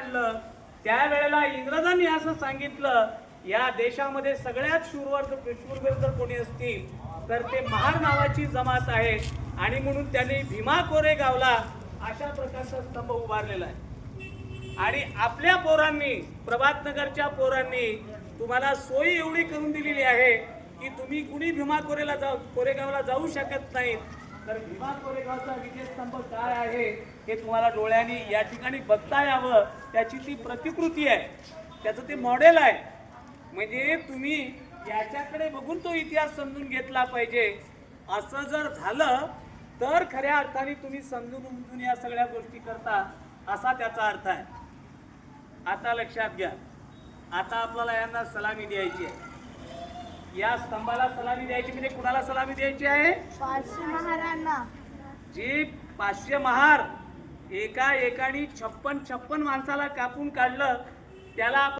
काढलं त्यावेळेला इंग्रजांनी असं सांगितलं, या देशामध्ये सगळ्यात शूरवीर जर कोणी असतील तर ते महार नावाची जमात आहे, आणि म्हणून त्यांनी भीमा कोरेगावला अशा प्रकारचा स्तंभ उभारलेला आहे. आणि आपल्या पोरांनी, प्रभातनगरच्या पोरांनी तुम्हाला सोयी एवढी करून दिलेली आहे की तुम्ही कुणी भीमा कोरेगावला जाऊ शकत नाही. तर भीमा कोरेगावचा विजयस्तंभ काय आहे हे तुम्हाला डोळ्यांनी या ठिकाणी बघता यावं. त्याची ती प्रतिकृती आहे, त्याचं ते मॉडेल आहे. म्हणजे तुम्ही याच्याकडे बघून तो इतिहास समजून घेतला पाहिजे. असं जर झालं तर खऱ्या अर्थाने तुम्ही समजून उमजून या सगळ्या गोष्टी करता, असा त्याचा अर्थ आहे. आता लक्षात घ्या, आता आपल्याला यांना सलामी द्यायची आहे. या स्तंभाला सलामी द्यायची म्हणजे कुणाला सलामी द्यायची आहे? 500 महारांना. जी 500 महार एका एकाने 56 माणसाला कापून काढलं त्याला